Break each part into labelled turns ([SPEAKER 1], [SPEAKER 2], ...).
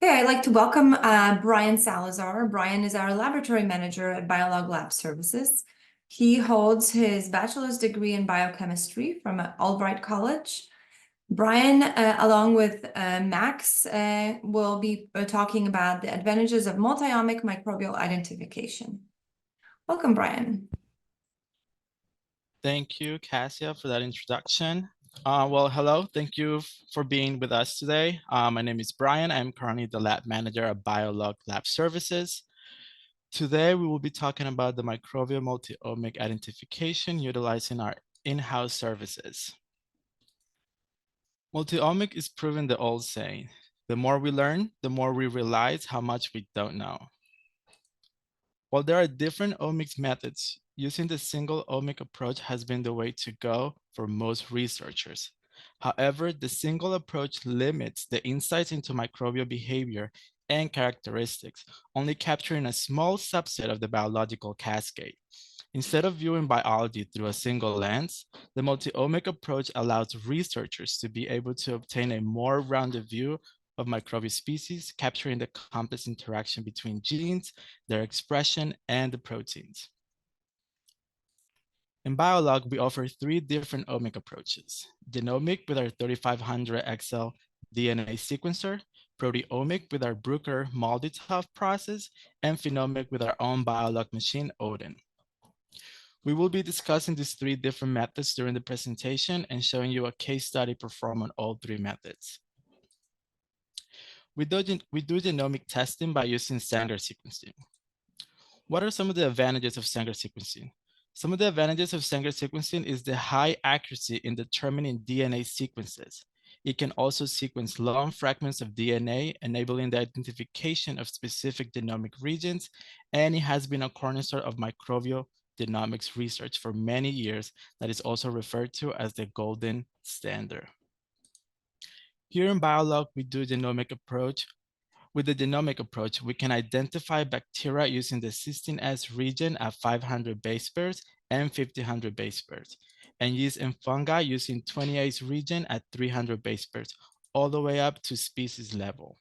[SPEAKER 1] Okay, I'd like to welcome Brian Salazar. Brian is our laboratory manager at Biolog Lab Services. He holds his bachelor's degree in biochemistry from Albright College. Brian, along with Max, will be talking about the advantages of multiomic microbial identification. Welcome, Brian.
[SPEAKER 2] Thank you, Cassia, for that introduction. Hello. Thank you for being with us today. My name is Brian. I'm currently the lab manager at Biolog Lab Services. Today, we will be talking about the microbial multi-omic identification utilizing our in-house services. Multi-omic is proving the old saying. The more we learn, the more we realize how much we don't know. While there are different omics methods, using the single omic approach has been the way to go for most researchers. However, the single approach limits the insights into microbial behavior and characteristics, only capturing a small subset of the biological cascade. Instead of viewing biology through a single lens, the multi-omic approach allows researchers to be able to obtain a more rounded view of microbial species, capturing the complex interaction between genes, their expression, and the proteins. In Biolog, we offer three different omic approaches: genomic with our 3500 XL DNA sequencer, proteomic with our Bruker Multiomic process, and phenomic with our own Biolog machine, Odin. We will be discussing these three different methods during the presentation and showing you a case study performed on all three methods. We do genomic testing by using Sanger sequencing. What are some of the advantages of Sanger sequencing? Some of the advantages of Sanger sequencing is the high accuracy in determining DNA sequences. It can also sequence long fragments of DNA, enabling the identification of specific genomic regions, and it has been a cornerstone of microbial genomics research for many years that is also referred to as the golden standard. Here in Biolog, we do genomic approach. With the genomic approach, we can identify bacteria using the cysteine region at 500 base pairs and 1500 base pairs, and yeast and fungi using 28 region at 300 base pairs, all the way up to species level.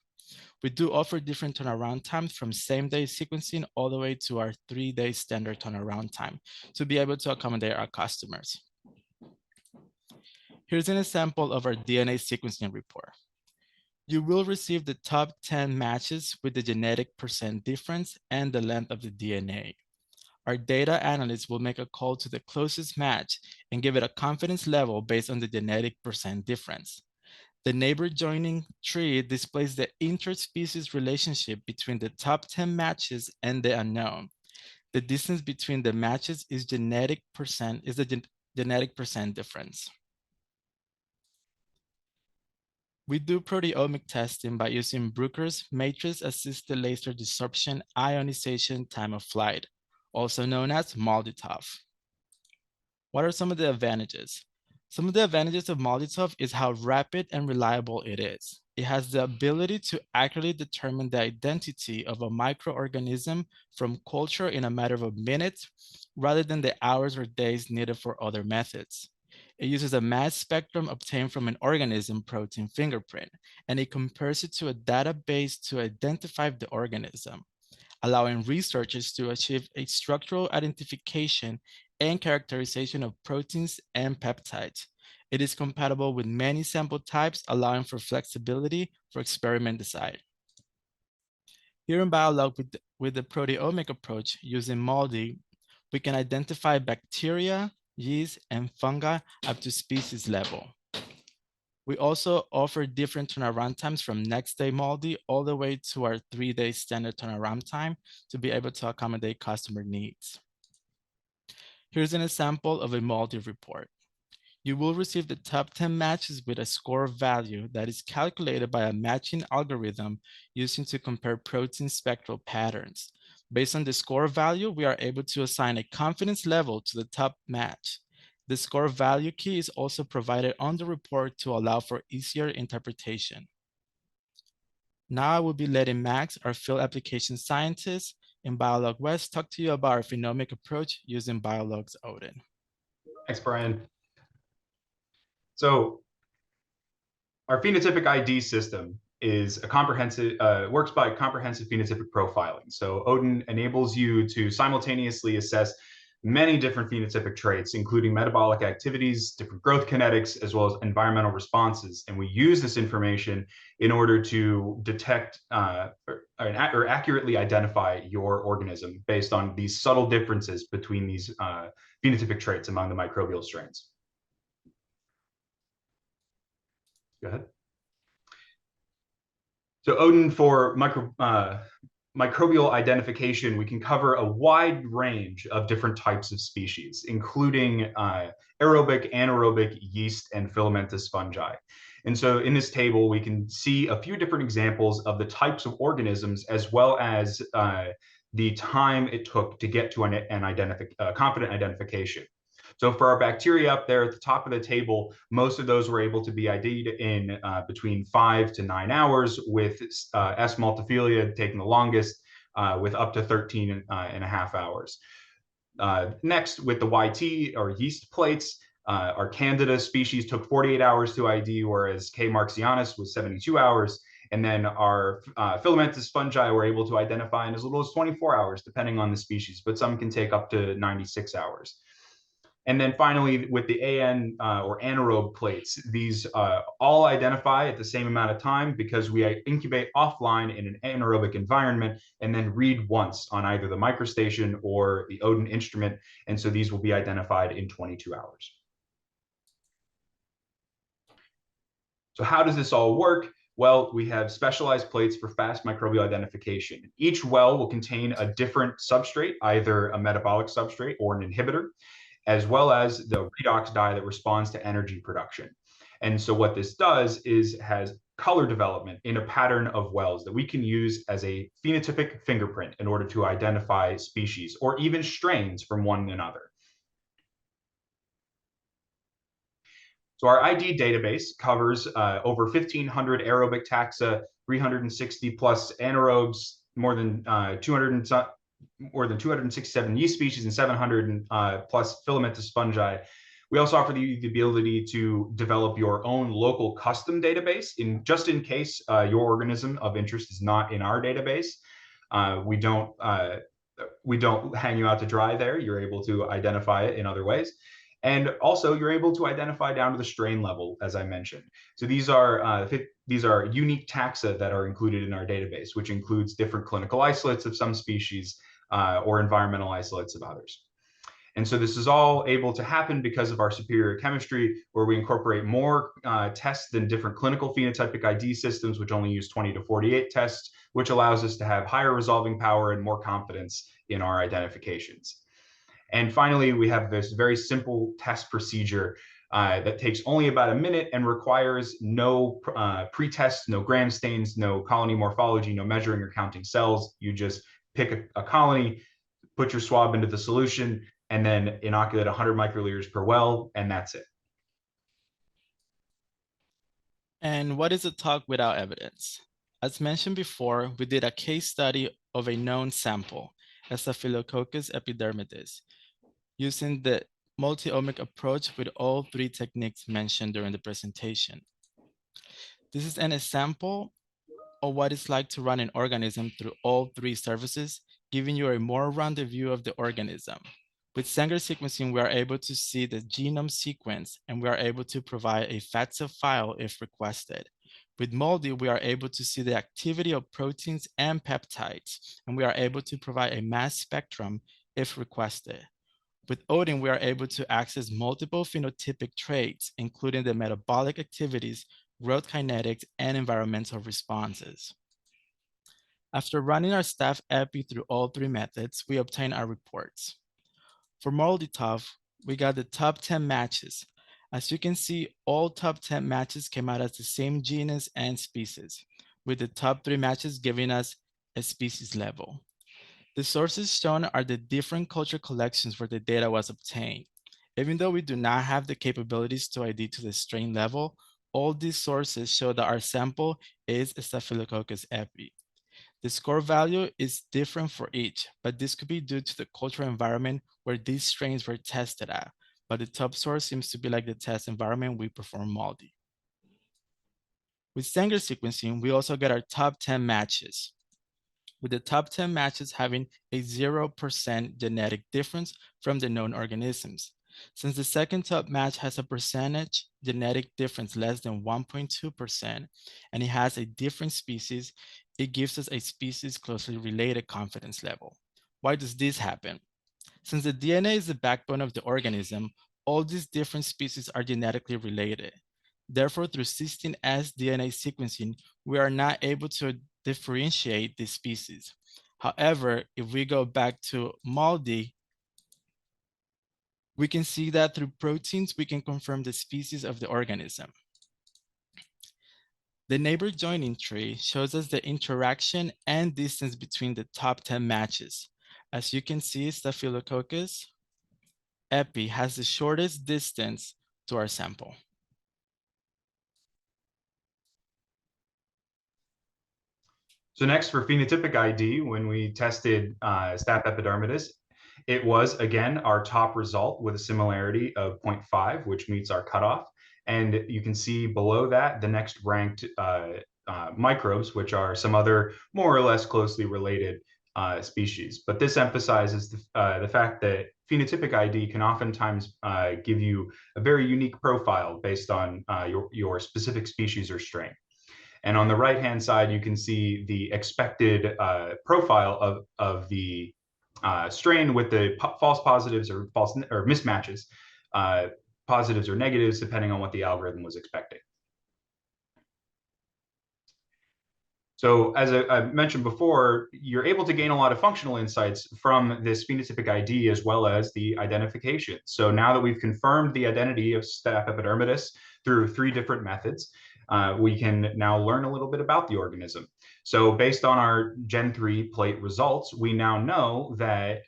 [SPEAKER 2] We do offer different turnaround times from same-day sequencing all the way to our 3-day standard turnaround time to be able to accommodate our customers. Here's an example of our DNA sequencing report. You will receive the top 10 matches with the genetic percent difference and the length of the DNA. Our data analyst will make a call to the closest match and give it a confidence level based on the genetic percent difference. The neighbor joining tree displays the interspecies relationship between the top 10 matches and the unknown. The distance between the matches is the genetic percent difference. We do proteomic testing by using Bruker's matrix-assisted laser desorption ionization time of flight, also known as MALDI-TOF. What are some of the advantages? Some of the advantages of MALDI-TOF is how rapid and reliable it is. It has the ability to accurately determine the identity of a microorganism from culture in a matter of minutes, rather than the hours or days needed for other methods. It uses a mass spectrum obtained from an organism protein fingerprint, and it compares it to a database to identify the organism, allowing researchers to achieve a structural identification and characterization of proteins and peptides. It is compatible with many sample types, allowing for flexibility for experiment design. Here in Biolog, with the proteomic approach using MALDI, we can identify bacteria, yeast, and fungi up to species level. We also offer different turnaround times from next day MALDI all the way to our 3-day standard turnaround time to be able to accommodate customer needs. Here's an example of a MALDI report. You will receive the top 10 matches with a score value that is calculated by a matching algorithm using to compare protein spectral patterns. Based on the score value, we are able to assign a confidence level to the top match. The score value key is also provided on the report to allow for easier interpretation. Now I will be letting Max, our field application scientist in Biolog West, talk to you about our phenomic approach using Biolog's Odin.
[SPEAKER 3] Thanks, Brian. So our phenotypic ID system is a comprehensive, works by comprehensive phenotypic profiling. So Odin enables you to simultaneously assess many different phenotypic traits, including metabolic activities, different growth kinetics, as well as environmental responses. And we use this information in order to detect or accurately identify your organism based on these subtle differences between these phenotypic traits among the microbial strains. Go ahead. So Odin, for microbial identification, we can cover a wide range of different types of species, including aerobic, anaerobic, yeast, and filamentous fungi. And so in this table, we can see a few different examples of the types of organisms, as well as the time it took to get to a confident identification. So for our bacteria up there at the top of the table, most of those were able to be ID'd in between 5 to 9 hours, with S. multifida taking the longest, with up to 13 and a half hours. Next, with the YT or yeast plates, our Candida species took 48 hours to ID, whereas K. marxianus was 72 hours. And then our filamentous fungi were able to identify in as little as 24 hours, depending on the species, but some can take up to 96 hours. And then finally, with the AN or anaerobe plates, these all identify at the same amount of time because we incubate offline in an anaerobic environment and then read once on either the microstation or the Odin instrument. And so these will be identified in 22 hours. So how does this all work? Well, we have specialized plates for fast microbial identification. Each well will contain a different substrate, either a metabolic substrate or an inhibitor, as well as the redox dye that responds to energy production. And so what this does is has color development in a pattern of wells that we can use as a phenotypic fingerprint in order to identify species or even strains from one another. So our ID database covers over 1,500 aerobic taxa, 360 plus anaerobes, more than 267 yeast species, and 700 plus filamentous fungi. We also offer the ability to develop your own local custom database just in case your organism of interest is not in our database. We don't hang you out to dry there. You're able to identify it in other ways. And also, you're able to identify down to the strain level, as I mentioned. So these are unique taxa that are included in our database, which includes different clinical isolates of some species or environmental isolates of others. And so this is all able to happen because of our superior chemistry, where we incorporate more tests than different clinical phenotypic ID systems, which only use 20 to 48 tests, which allows us to have higher resolving power and more confidence in our identifications. And finally, we have this very simple test procedure that takes only about a minute and requires no pre-test, no gram stains, no colony morphology, no measuring or counting cells. You just pick a colony, put your swab into the solution, and then inoculate 100 microliters per well, and that's it.
[SPEAKER 2] And what is a talk without evidence? As mentioned before, we did a case study of a known sample, Staphylococcus epidermidis, using the multiomic approach with all three techniques mentioned during the presentation. This is an example of what it's like to run an organism through all three services, giving you a more rounded view of the organism. With Sanger sequencing, we are able to see the genome sequence, and we are able to provide a FATSA file if requested. With MALDI, we are able to see the activity of proteins and peptides, and we are able to provide a mass spectrum if requested. With Odin, we are able to access multiple phenotypic traits, including the metabolic activities, growth kinetics, and environmental responses. After running our staff epi through all three methods, we obtain our reports. For MALDI-TOF, we got the top 10 matches. As you can see, all top 10 matches came out as the same genus and species, with the top 3 matches giving us a species level. The sources shown are the different culture collections where the data was obtained. Even though we do not have the capabilities to ID to the strain level, all these sources show that our sample is Staphylococcus epi. The score value is different for each, but this could be due to the cultural environment where these strains were tested at, but the top source seems to be like the test environment we perform MALDI. With Sanger sequencing, we also get our top 10 matches, with the top 10 matches having a 0% genetic difference from the known organisms. Since the second top match has a percentage genetic difference less than 1.2%, and it has a different species, it gives us a species closely related confidence level. Why does this happen? Since the DNA is the backbone of the organism, all these different species are genetically related. Therefore, through 16S DNA sequencing, we are not able to differentiate these species. However, if we go back to MALDI, we can see that through proteins, we can confirm the species of the organism. The neighbor joining tree shows us the interaction and distance between the top 10 matches. As you can see, Staphylococcus epi has the shortest distance to our sample.
[SPEAKER 3] So next, for phenotypic ID, when we tested Staph epidermidis, it was, again, our top result with a similarity of 0.5, which meets our cutoff. And you can see below that the next ranked microbes, which are some other more or less closely related species. But this emphasizes the fact that phenotypic ID can oftentimes give you a very unique profile based on your specific species or strain. And on the right-hand side, you can see the expected profile of the strain with the false positives or mismatches, positives or negatives, depending on what the algorithm was expecting. So as I mentioned before, you're able to gain a lot of functional insights from this phenotypic ID as well as the identification. So now that we've confirmed the identity of Staph epidermidis through 3 different methods, we can now learn a little bit about the organism. So based on our Gen 3 plate results, we now know that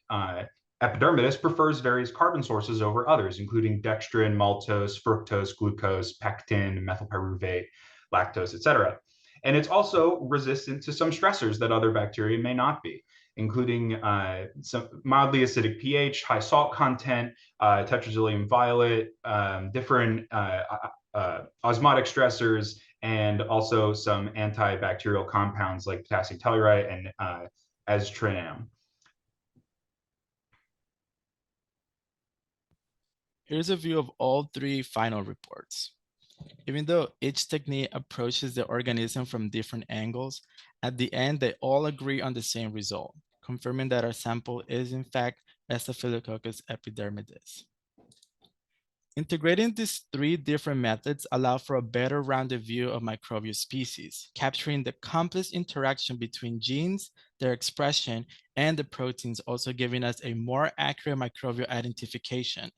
[SPEAKER 3] epidermidis prefers various carbon sources over others, including dextrin, maltose, fructose, glucose, pectin, methylpyruvate, lactose, etc. And it's also resistant to some stressors that other bacteria may not be, including some mildly acidic pH, high salt content, tetrazylium violet, different osmotic stressors, and also some antibacterial compounds like potassium tellurite and aztrinam.
[SPEAKER 2] Here's a view of all 3 final reports. Even though each technique approaches the organism from different angles, at the end, they all agree on the same result, confirming that our sample is in fact Staphylococcus epidermidis. Integrating these 3 different methods allow for a better rounded view of microbial species, capturing the complex interaction between genes, their expression, and the proteins, also giving us a more accurate microbial identification.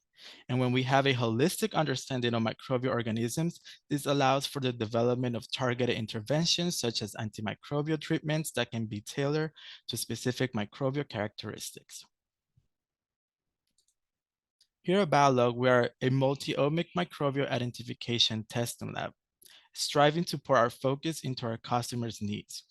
[SPEAKER 2] And when we have a holistic understanding of microbial organisms, this allows for the development of targeted interventions such as antimicrobial treatments that can be tailored to specific microbial characteristics. Here at Biolog, we are a multi-omic microbial identification testing lab, striving to pour our focus into our customers' needs.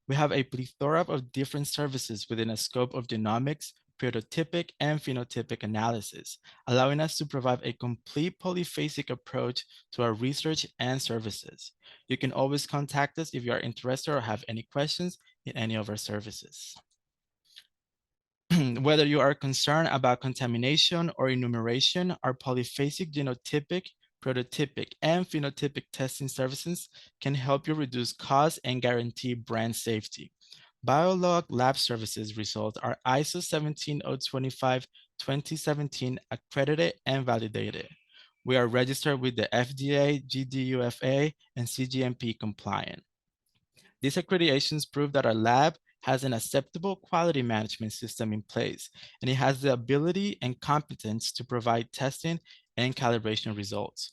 [SPEAKER 2] We have a plethora of different services within a scope of genomics, prototypic, and phenotypic analysis, allowing us to provide a complete polyphasic approach to our research and services. You can always contact us if you are interested or have any questions in any of our services. Whether you are concerned about contamination or enumeration, our polyphasic genotypic, prototypic, and phenotypic testing services can help you reduce costs and guarantee brand safety. Biolog Lab Services results are ISO 17025:2017 accredited and validated. We are registered with the FDA, GDUFA, and CGMP compliant. These accreditations prove that our lab has an acceptable quality management system in place, and it has the ability and competence to provide testing and calibration results.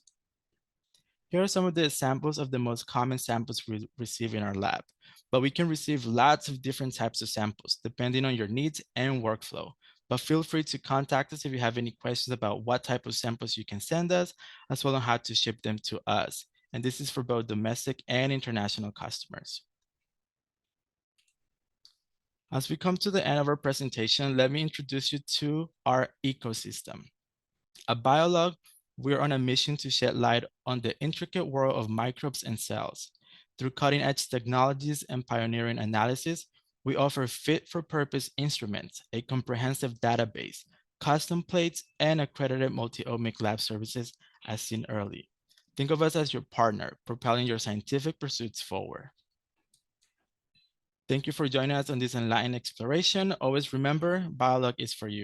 [SPEAKER 2] Here are some of the examples of the most common samples we receive in our lab, but we can receive lots of different types of samples depending on your needs and workflow. But feel free to contact us if you have any questions about what type of samples you can send us, as well as how to ship them to us. And this is for both domestic and international customers. As we come to the end of our presentation, let me introduce you to our ecosystem. At Biolog, we're on a mission to shed light on the intricate world of microbes and cells. Through cutting-edge technologies and pioneering analysis, we offer fit-for-purpose instruments, a comprehensive database, custom plates, and accredited multi-omic lab services as seen early. Think of us as your partner, propelling your scientific pursuits forward. Thank you for joining us on this enlightening exploration. Always remember, Biolog is for you.